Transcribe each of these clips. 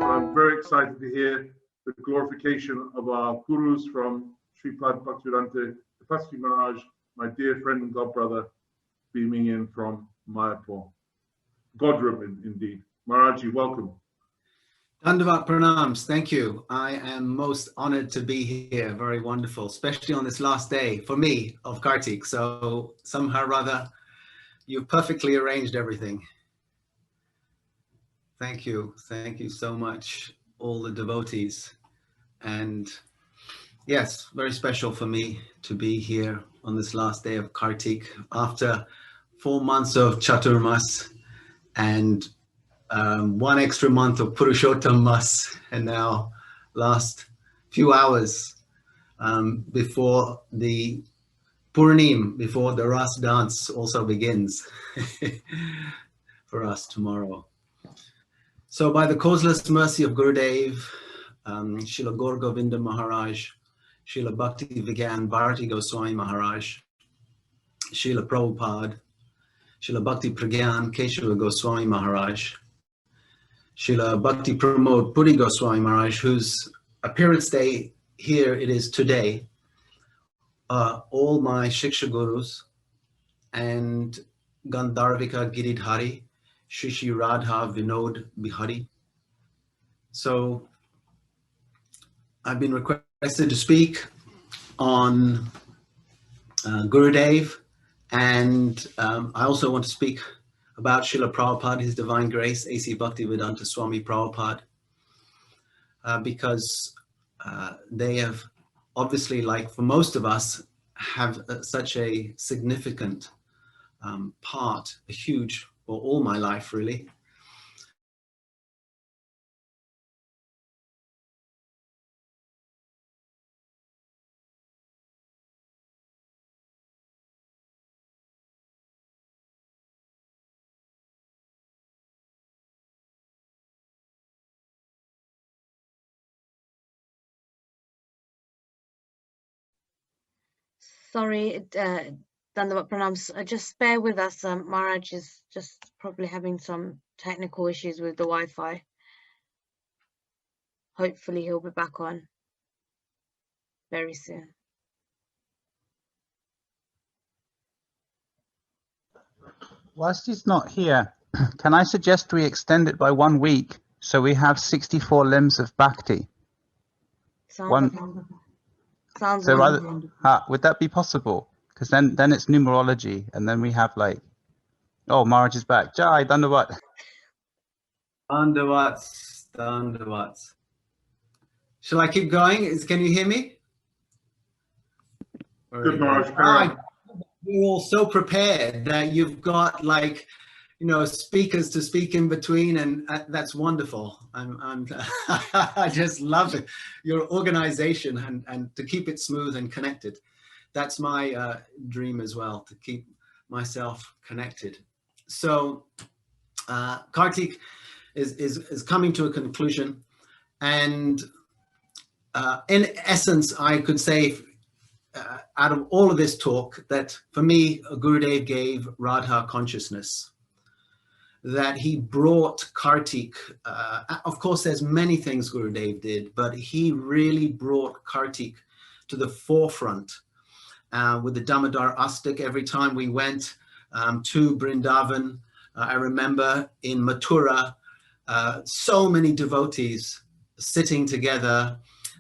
I'm very excited to hear the glorification of our gurus from Sripad Bhaktivedanta Tapasvi Maharaj, my dear friend and god brother, beaming in from Mayapur. Godroom indeed. Maharaji, welcome. Dandavat pranams, thank you. I am most honored to be here. Very wonderful, especially on this last day for me of Kartik. So somehow or other, you've perfectly arranged everything. Thank you so much, all the devotees. And yes, very special for me to be here on this last day of Kartik after 4 months of Chaturmas and 1 extra month of Purushottam Mas, and now last few hours before the Purnim, before the Ras dance also begins for us tomorrow. So by the causeless mercy of Gurudev, Srila Gaur Govinda Maharaj, Srila Bhakti Vigyan Bharati Goswami Maharaj, Srila Prabhupada, Srila Bhakti Pragyan Keshava Goswami Maharaj, Srila Bhakti Pramod Puri Goswami Maharaj, whose appearance day here it is today, all my Shiksha Gurus, and Gandharvika Giridhari, Shri Radha Vinod Bihari. So I've been requested to speak on Gurudev, and I also want to speak about Srila Prabhupada, His Divine Grace, A.C. Bhaktivedanta Swami Prabhupada, because they have obviously, like for most of us, have such a significant part, a huge, or all my life really. Sorry, Dandavat pranams. Just bear with us. Maharaj is just probably having some technical issues with the Wi-Fi. Hopefully he'll be back on very soon. Whilst he's not here, can I suggest we extend it by 1 week so we have 64 limbs of bhakti? Sounds So rather, wonderful. would that be possible? Because then it's numerology, and then we have like, oh, Maharaj is back. Jai, Dandavat. Dandavats. Shall I keep going? Can you hear me? Good, Maharaj. You're all so prepared that you've got like, you know, speakers to speak in between, and that's wonderful. I just love it. Your organization and to keep it smooth and connected. That's my dream as well, to keep myself connected. So Kartik is coming to a conclusion, and in essence, I could say out of all of this talk that for me, Gurudev gave Radha consciousness, that he brought Kartik. Of course, there's many things Gurudev did, but he really brought Kartik to the forefront with the Damodar Astak. Every time we went to Vrindavan, I remember in Mathura, so many devotees sitting together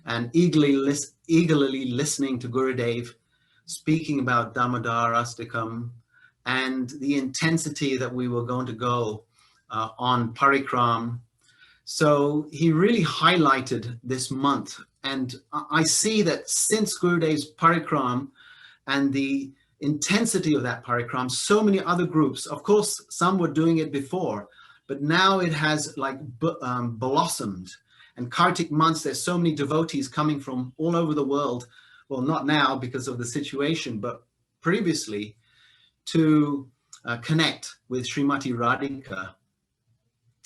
and eagerly listening to Gurudev speaking about Damodar Astakam and the intensity that we were going to go on Parikram. So he really highlighted this month. And I see that since Gurudev's Parikram and the intensity of that Parikram, so many other groups, of course, some were doing it before, but now it has like blossomed. And Kartik months, there's so many devotees coming from all over the world. Well, not now because of the situation, but previously, to connect with Srimati Radhika.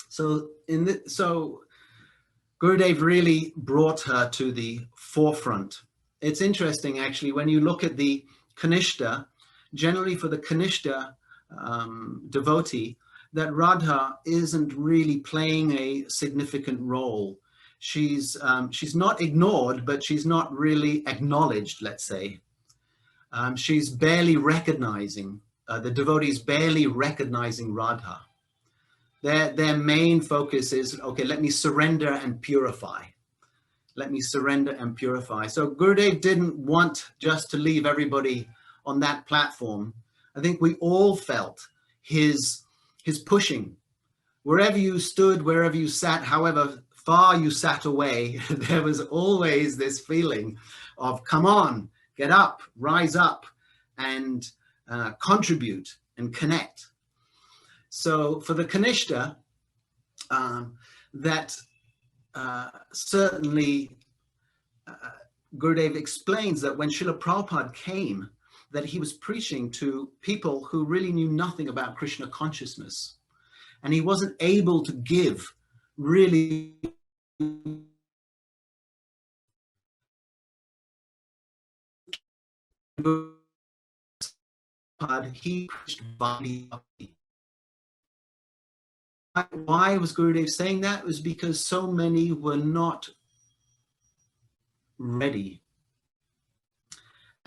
So Gurudev really brought her to the forefront. It's interesting, actually, when you look at the Kanishta, generally for the Kanishta devotee, that Radha isn't really playing a significant role. She's not ignored, but she's not really acknowledged, let's say. She's barely recognizing, the devotees barely recognizing Radha. Their main focus is, okay, let me surrender and purify. Let me surrender and purify. So Gurudev didn't want just to leave everybody on that platform. I think we all felt his pushing. Wherever you stood, wherever you sat, however far you sat away, there was always this feeling of, come on, get up, rise up, and contribute and connect. So for the Kanishta, certainly Gurudev explains that when Srila Prabhupada came, that he was preaching to people who really knew nothing about Krishna consciousness. And he wasn't able to give really he preached Bhakti. Why was Gurudev saying that? It was because so many were not ready.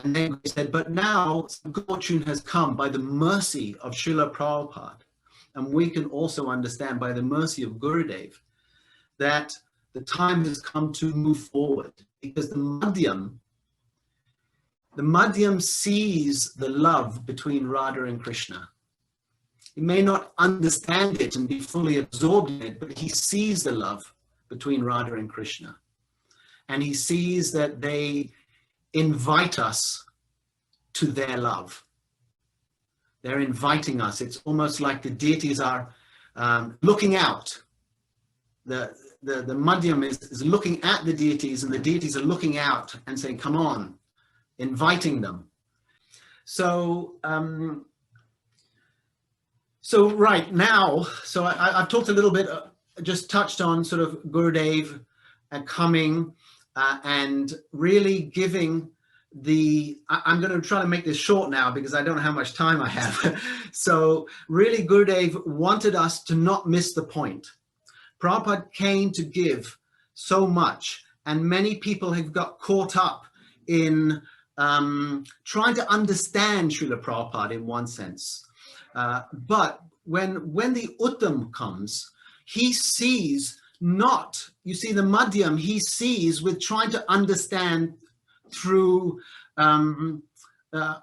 And then he said, but now good fortune has come by the mercy of Srila Prabhupada. And we can also understand by the mercy of Gurudev that the time has come to move forward, because the Madhyam sees the love between Radha and Krishna. He may not understand it and be fully absorbed in it, but he sees the love between Radha and Krishna. And he sees that they invite us to their love. They're inviting us. It's almost like the deities are looking out. The Madhyam is looking at the deities, and the deities are looking out and saying, come on, inviting them. So, so right now, so I've talked a little bit, just touched on sort of Gurudev coming and really giving I'm going to try to make this short now because I don't know how much time I have. So really Gurudev wanted us to not miss the point. Prabhupada came to give so much, and many people have got caught up in trying to understand Srila Prabhupada in one sense. But when the Uttam comes, he sees not, you see the Madhyam, he sees with trying to understand through, I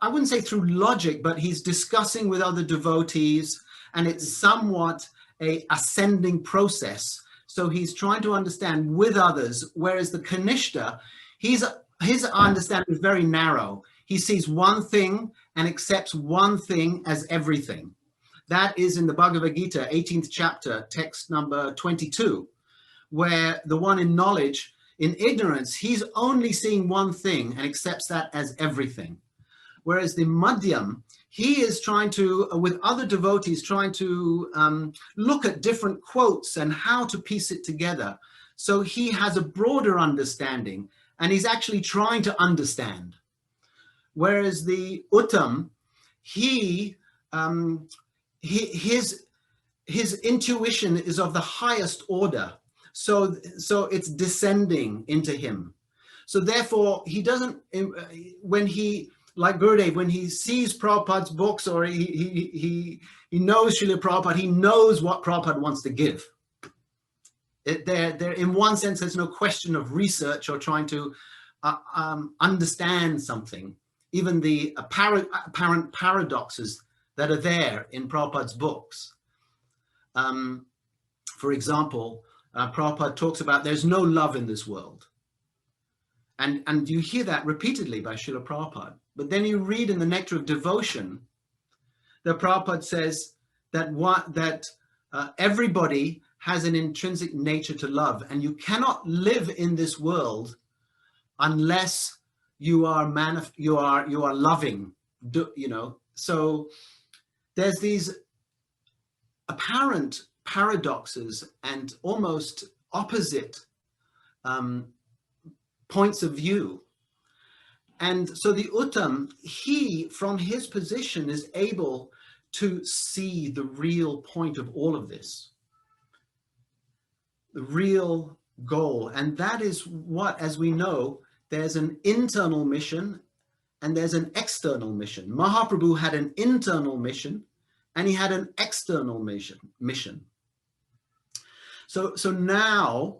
wouldn't say through logic, but he's discussing with other devotees, and it's somewhat a ascending process. So he's trying to understand with others, whereas the Kanishta, his understanding is very narrow. He sees one thing and accepts one thing as everything. That is in the Bhagavad Gita, 18th chapter, text number 22, where the one in knowledge, in ignorance, he's only seeing one thing and accepts that as everything. Whereas the Madhyam, he is trying to, with other devotees, trying to look at different quotes and how to piece it together. So he has a broader understanding, and he's actually trying to understand. Whereas the Uttam, his intuition is of the highest order. So it's descending into him. So therefore, he doesn't, when he, like Gurudev, when he sees Prabhupada's books, or he knows Srila Prabhupada, he knows what Prabhupada wants to give. There, in one sense, there's no question of research or trying to understand something. Even the apparent paradoxes that are there in Prabhupada's books. For example, Prabhupada talks about there's no love in this world. And you hear that repeatedly by Srila Prabhupada. But then you read in the Nectar of Devotion that Prabhupada says that everybody has an intrinsic nature to love, and you cannot live in this world unless you are loving, you know. So there's these apparent paradoxes and almost opposite points of view. And so the Uttam, he, from his position, is able to see the real point of all of this, the real goal. And that is what, as we know, there's an internal mission and there's an external mission. Mahaprabhu had an internal mission and he had an external mission. So now,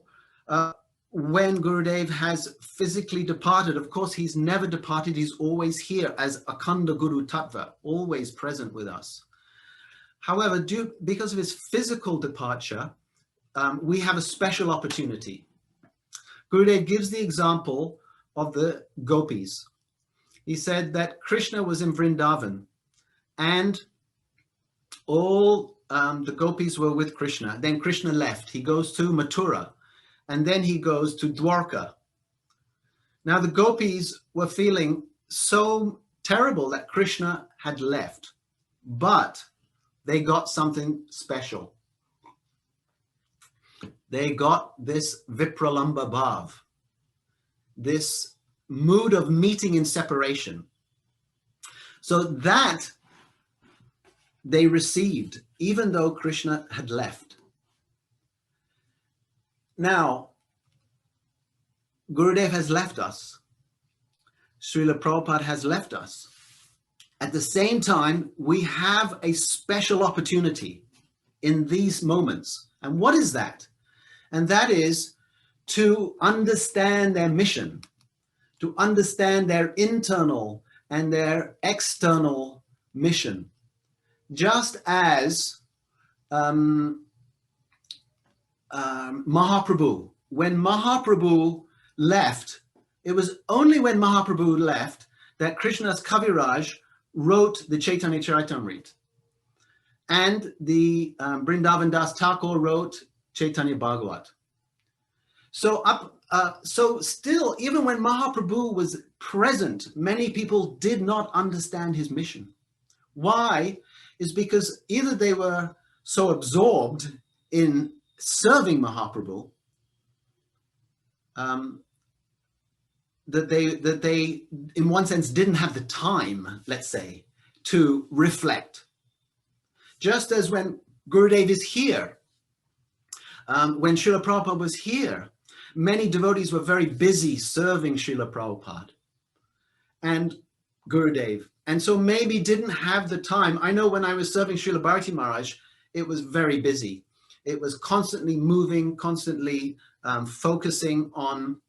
when Gurudev has physically departed, of course, he's never departed. He's always here as Akhanda Guru Tattva, always present with us. However, because of his physical departure, we have a special opportunity. Gurudev gives the example of the gopis. He said that Krishna was in Vrindavan and all the gopis were with Krishna. Then Krishna left. He goes to Mathura and then he goes to Dwarka. Now the gopis were feeling so terrible that Krishna had left, but they got something special. They got this Vipralamba Bhav, this mood of meeting in separation. So that they received, even though Krishna had left. Now, Gurudev has left us. Srila Prabhupada has left us. At the same time, we have a special opportunity in these moments. And what is that? And that is to understand their mission, to understand their internal and their external mission. Just as Mahaprabhu, when Mahaprabhu left, it was only when Mahaprabhu left that Krishna's Kaviraj wrote the Chaitanya Charitamrita, and the Vrindavan Das Thakur wrote Chaitanya Bhagavat. So still, even when Mahaprabhu was present, many people did not understand his mission. Why? Is because either they were so absorbed in serving Mahaprabhu that they, in one sense, didn't have the time, let's say, to reflect. Just as when Gurudev is here, when Srila Prabhupada was here, many devotees were very busy serving Srila Prabhupada and Gurudev. And so maybe didn't have the time. I know when I was serving Srila Bharati Maharaj, it was very busy. It was constantly moving, constantly focusing on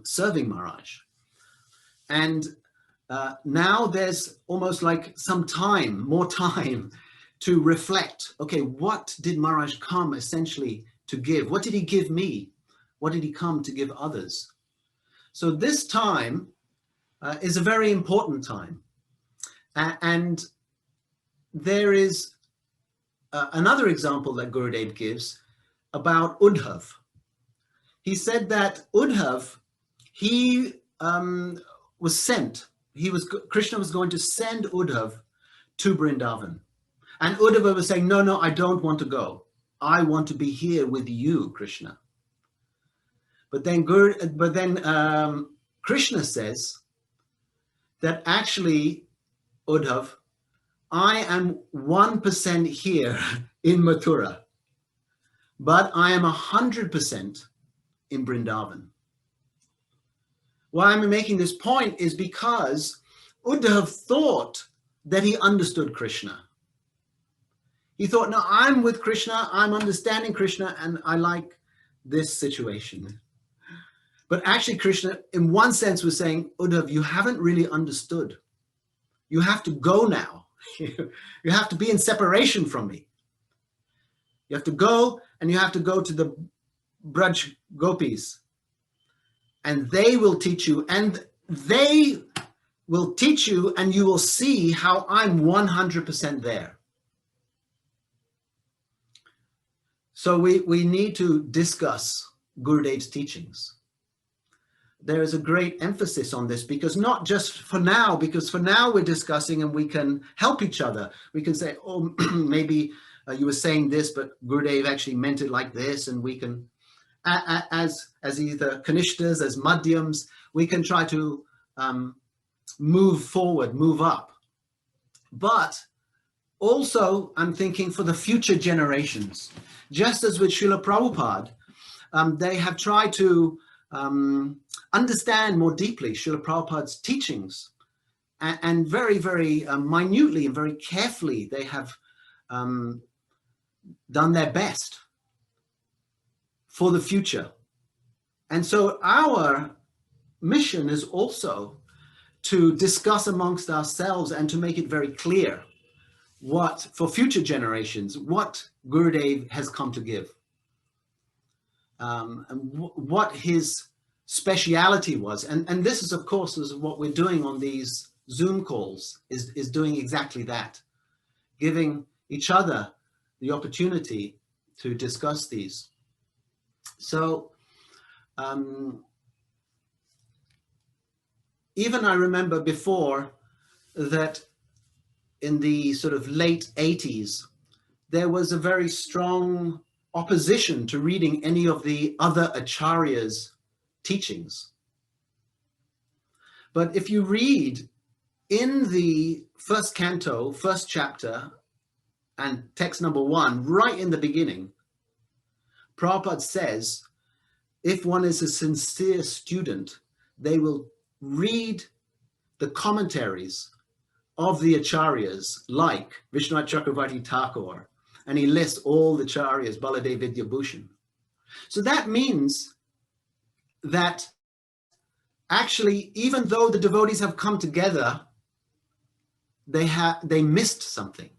serving Maharaj. And now there's almost like some time, more time to reflect. Okay, what did Maharaj come essentially to give? What did he give me? What did he come to give others? So this time is a very important time. And there is another example that Gurudev gives about Uddhav. He said that Uddhav, he was sent. Krishna was going to send Uddhav to Vrindavan. And Uddhava was saying, no, I don't want to go. I want to be here with you, Krishna. But then Krishna says that actually, Uddhav, I am 1% here in Mathura, but I am 100% in Vrindavan. Why I'm making this point is because Uddhav thought that he understood Krishna. He thought, no, I'm with Krishna, I'm understanding Krishna, and I like this situation. But actually Krishna, in one sense, was saying, Uddhav, you haven't really understood. You have to go now. You have to be in separation from me. You have to go, and you have to go to the Braj Gopis. And they will teach you, and they will teach you, and you will see how I'm 100% there. So we need to discuss Gurudev's teachings. There is a great emphasis on this, because not just for now, because for now we're discussing and we can help each other. We can say, oh, maybe you were saying this, but Gurudev actually meant it like this. And we can, as either Kanishtas, as Madhyams, we can try to move forward, move up. But also, I'm thinking for the future generations, just as with Srila Prabhupada, they have tried to understand more deeply Srila Prabhupada's teachings, and very, very minutely and very carefully, they have done their best for the future. And so our mission is also to discuss amongst ourselves and to make it very clear what, for future generations, what Gurudev has come to give, and what his speciality was. And this is, of course, is what we're doing on these Zoom calls, is doing exactly that, giving each other the opportunity to discuss these. So even I remember before that in the sort of late 80s, there was a very strong opposition to reading any of the other acharyas' teachings. But if you read in the first canto, first chapter, and text number 1, right in the beginning, Prabhupada says, if one is a sincere student, they will read the commentaries of the acharyas, like Vishwanath Chakravarti Thakur, and he lists all the acharyas, Baladev Vidyabhushan. So that means that actually, even though the devotees have come together, they missed something.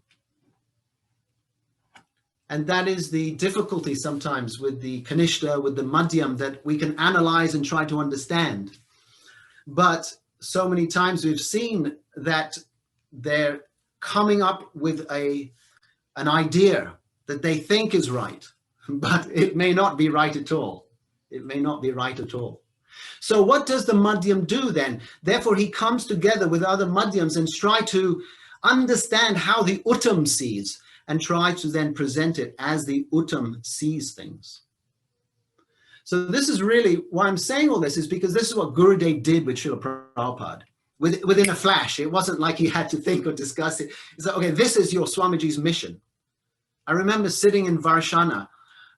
And that is the difficulty sometimes with the Kanishta, with the Madhyam, that we can analyze and try to understand. But so many times we've seen that they're coming up with an idea that they think is right, but it may not be right at all. It may not be right at all. So what does the Madhyam do then? Therefore, he comes together with other Madhyams and try to understand how the Uttam sees, and try to then present it as the Uttam sees things. So this is really why I'm saying all this, is because this is what Gurudev did with Srila Prabhupada. Within a flash. It wasn't like he had to think or discuss it. It's like, okay, this is your Swamiji's mission. I remember sitting in Varshana,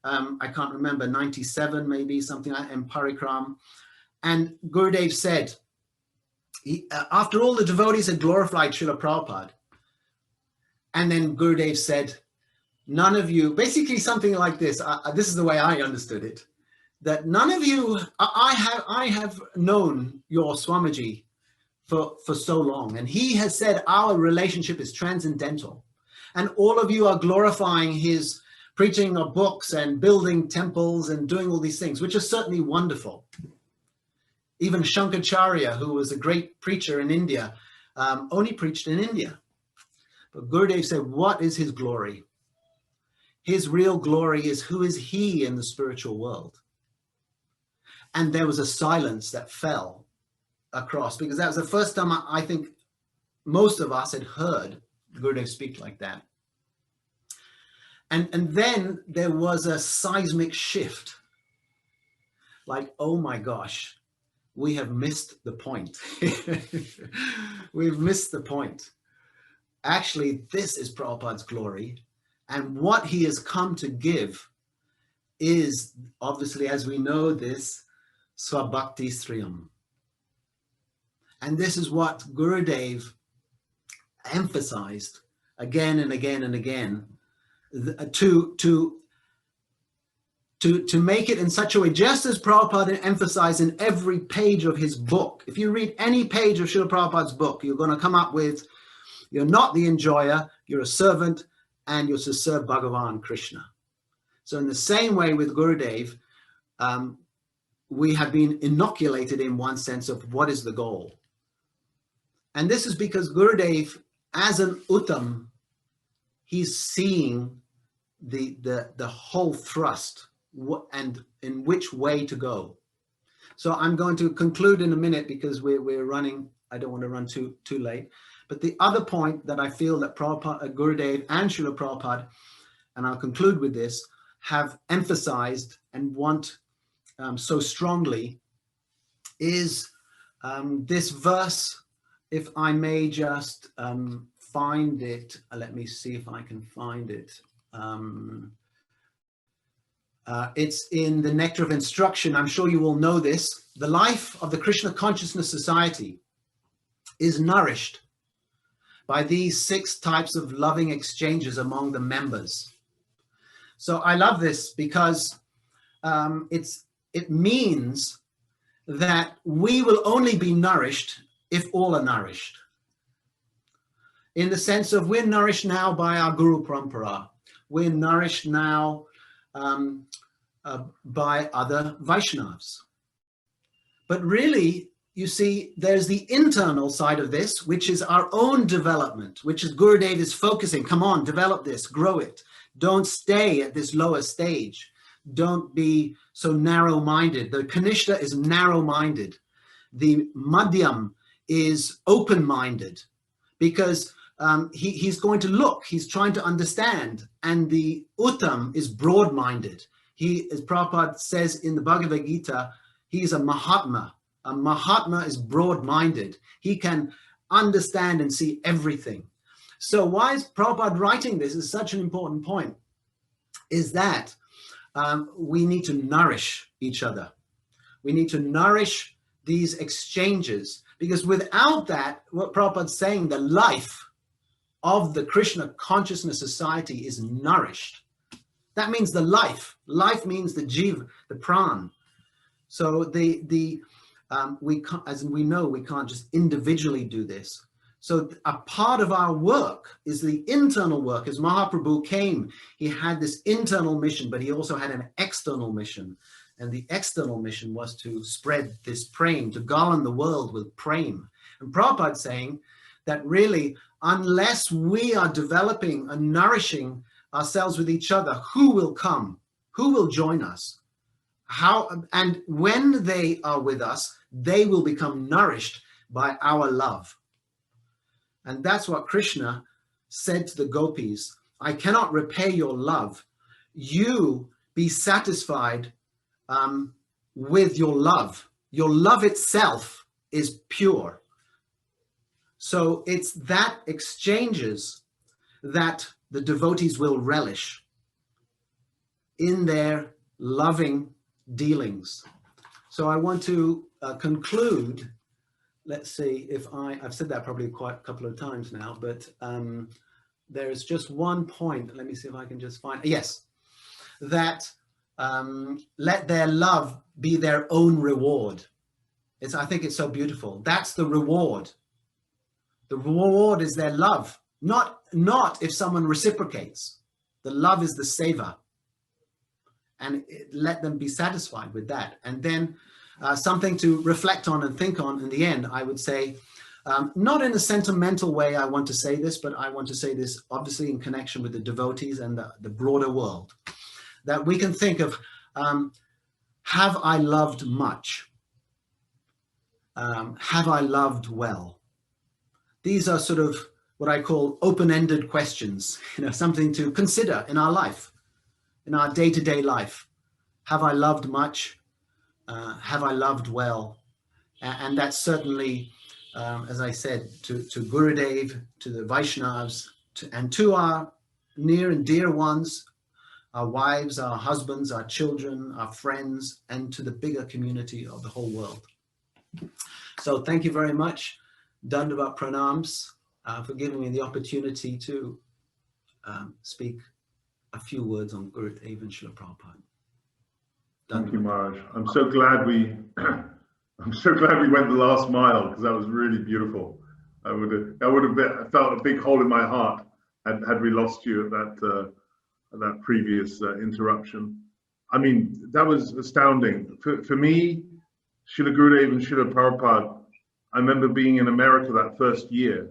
I can't remember, 97 maybe, something like that, in Parikram. And Gurudev said, after all the devotees had glorified Srila Prabhupada, and then Gurudev said, none of you, basically something like this, this is the way I understood it, that none of you, I have known your Swamiji for so long, and he has said our relationship is transcendental, and all of you are glorifying his preaching of books and building temples and doing all these things, which are certainly wonderful. Even Shankaracharya, who was a great preacher in India, only preached in India. But Gurudev said, what is his glory? His real glory is who is he in the spiritual world. And there was a silence that fell across, because that was the first time I think most of us had heard Gurudev speak like that. And then there was a seismic shift. Like, oh my gosh, we have missed the point. We've missed the point. Actually, this is Prabhupada's glory. And what he has come to give is, obviously, as we know this, Swabhakti Sriyam. And this is what Gurudev emphasized again and again and again, to make it in such a way, just as Prabhupada emphasized in every page of his book. If you read any page of Srila Prabhupada's book, you're going to come up with, you're not the enjoyer, you're a servant, and you're to serve Bhagavan Krishna. So in the same way with Gurudev, we have been inoculated in one sense of what is the goal. And this is because Gurudev, as an Uttam, he's seeing the whole thrust and in which way to go. So I'm going to conclude in a minute because we're running, I don't want to run too late. But the other point that I feel that Prabhupada, Gurudev and Srila Prabhupada, and I'll conclude with this, have emphasized and want so strongly is this verse, if I may just find it. Let me see if I can find it. It's in the Nectar of Instruction. I'm sure you all know this. The life of the Krishna Consciousness Society is nourished by these 6 types of loving exchanges among the members. So I love this because it means that we will only be nourished if all are nourished. In the sense of we're nourished now by our Guru Parampara. We're nourished now by other Vaishnavas. But really, you see, there's the internal side of this, which is our own development, which is Gurudeva is focusing. Come on, develop this, grow it. Don't stay at this lower stage. Don't be so narrow-minded. The Kanishta is narrow-minded. The Madhyam is open-minded because he's going to look, he's trying to understand. And the Uttam is broad-minded. He, as Prabhupada says in the Bhagavad Gita, he's a Mahatma. A Mahatma is broad-minded. He can understand and see everything. So why is Prabhupada writing this? Is such an important point, is that we need to nourish each other. We need to nourish these exchanges, because without that, what Prabhupada's saying, the life of the Krishna Consciousness Society is nourished. That means the life. Life means the jiva, the pran. So we can't, as we know, we can't just individually do this. So a part of our work is the internal work. As Mahaprabhu came, he had this internal mission, but he also had an external mission. And the external mission was to spread this prem, to garland the world with prem. And Prabhupada's saying that really, unless we are developing and nourishing ourselves with each other, who will come? Who will join us? How? And when they are with us, they will become nourished by our love. And that's what Krishna said to the gopis. I cannot repay your love. You be satisfied with your love. Your love itself is pure. So it's that exchanges that the devotees will relish in their loving dealings. So I want to conclude. Let's see if I've said that probably quite a couple of times now, but there is just one point. Let me see if I can just find, yes, that let their love be their own reward. I think it's so beautiful. That's the reward. The reward is their love, not if someone reciprocates. The love is the seva. And let them be satisfied with that. And then something to reflect on and think on in the end, I would say, not in a sentimental way I want to say this, but I want to say this obviously in connection with the devotees and the broader world, that we can think of, have I loved much? Have I loved well? These are sort of what I call open-ended questions, something to consider in our life, in our day-to-day life. Have I loved much? Have I loved well? And that's certainly, as I said, to Gurudev, to the Vaishnavas, and to our near and dear ones, our wives, our husbands, our children, our friends, and to the bigger community of the whole world. So thank you very much, Dandavat Pranams, for giving me the opportunity to speak a few words on Gurudev and Srila Prabhupada. Thank you, Maharaj. I'm so glad we went the last mile, because that was really beautiful. I felt a big hole in my heart had we lost you at that previous interruption. I mean, that was astounding. For me, Srila Gurudev and Srila Prabhupada, I remember being in America that first year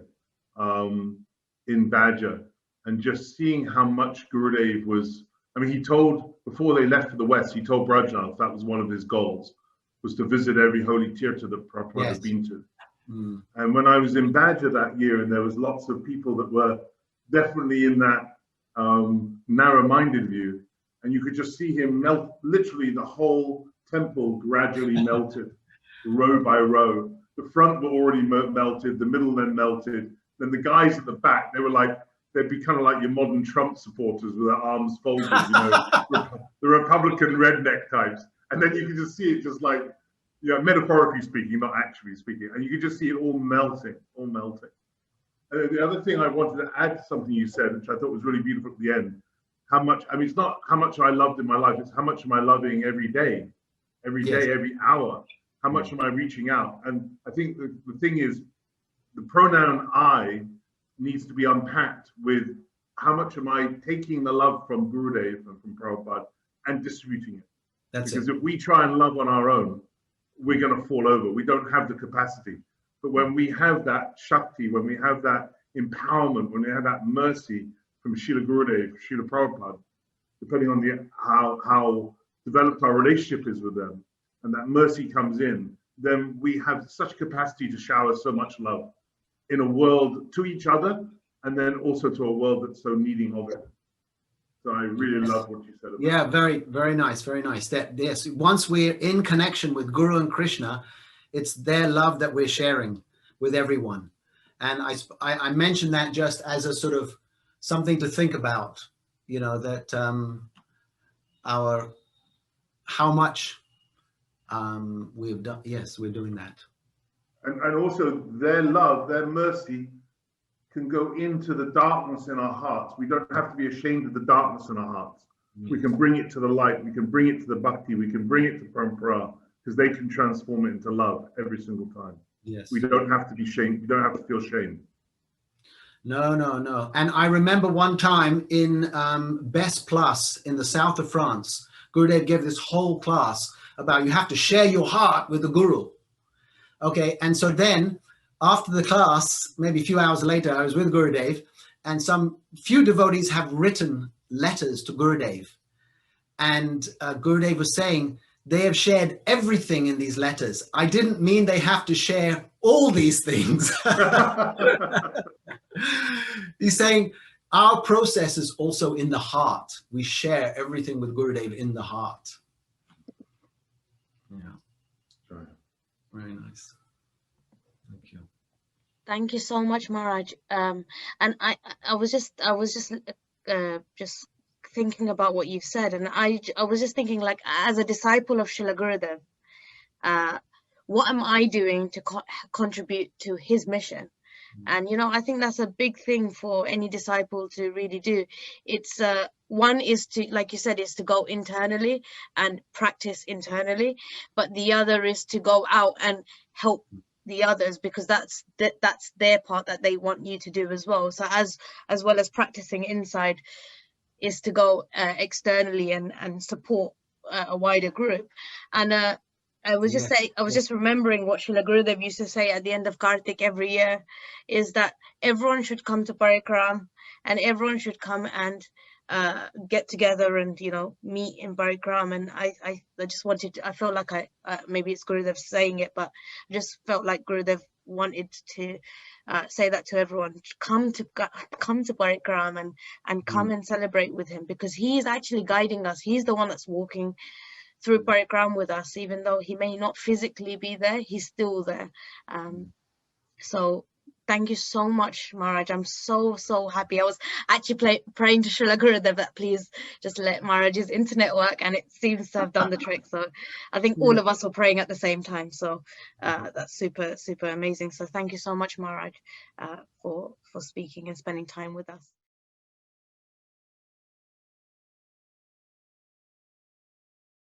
in Badger, and just seeing how much Gurudev was. I mean, he told, before they left for the West, he told Brajnath that was one of his goals, was to visit every holy tirtha that Prabhupada had been to. Mm. And when I was in Badger that year, and there was lots of people that were definitely in that narrow-minded view, and you could just see him melt, literally the whole temple gradually melted, row by row. The front were already melted, the middle then melted, Then the guys at the back, they'd be kind of like your modern Trump supporters with their arms folded, you know, the Republican redneck types. And then you can just see it just like, you know, metaphorically speaking, not actually speaking. And you can just see it all melting, all melting. And the other thing I wanted to add to something you said, which I thought was really beautiful at the end, how much, I mean, it's not how much I loved in my life, it's how much am I loving every day, every hour. How much am I reaching out? And I think the thing is, the pronoun I needs to be unpacked with how much am I taking the love from Gurudev and from Prabhupada and distributing it. Because if we try and love on our own, we're going to fall over. We don't have the capacity. But when we have that Shakti, when we have that empowerment, when we have that mercy from Srila Gurudev, Srila Prabhupada, depending on how developed our relationship is with them, and that mercy comes in, then we have such capacity to shower so much love in a world to each other, and then also to a world that's so needing of it. So I really love what you said about Yeah, very, very nice, very nice. Yes, once we're in connection with Guru and Krishna, it's their love that we're sharing with everyone. And I mentioned that just as a sort of something to think about, you know, that how much we've done. Yes, we're doing that. And also their love, their mercy can go into the darkness in our hearts. We don't have to be ashamed of the darkness in our hearts. Yes. We can bring it to the light. We can bring it to the bhakti. We can bring it to parampara, because they can transform it into love every single time. Yes. We don't have to be shamed. We don't have to feel shame. No, no, no. And I remember one time in Best Plus in the south of France, Gurudev gave this whole class about you have to share your heart with the Guru. Okay, and so then after the class, maybe a few hours later, I was with Gurudev, and some few devotees have written letters to Gurudev. And Gurudev was saying, they have shared everything in these letters. I didn't mean they have to share all these things. He's saying, our process is also in the heart. We share everything with Gurudev in the heart. Yeah. Right. Very nice. Thank you. Thank you so much, Maharaj. And I was just thinking about what you've said, and I was just thinking, like, as a disciple of Srila Gurudev, what am I doing to contribute to his mission? And, you know, I think that's a big thing for any disciple to really do. It's one is to, like you said, is to go internally and practice internally, but the other is to go out and help the others, because that's their part that they want you to do as well. So as well as practicing inside, is to go externally and support a wider group. And I was just remembering what Srila Gurudev used to say at the end of Kartik every year, is that everyone should come to Parikram, and everyone should come and get together and, you know, meet in Parikram. And I just wanted to, I felt like maybe it's Gurudev saying it, but I just felt like Gurudev wanted to say that to everyone. Come to Parikram and come and celebrate with him, because he's actually guiding us. He's the one that's walking through Parikram with us. Even though he may not physically be there, he's still there. So thank you so much, Maharaj. I'm so happy. I was actually praying to Srila Gurudev that please just let Maharaj's internet work, and it seems to have done the trick. So I think all of us were praying at the same time. So that's super amazing. So thank you so much, Maharaj, for speaking and spending time with us.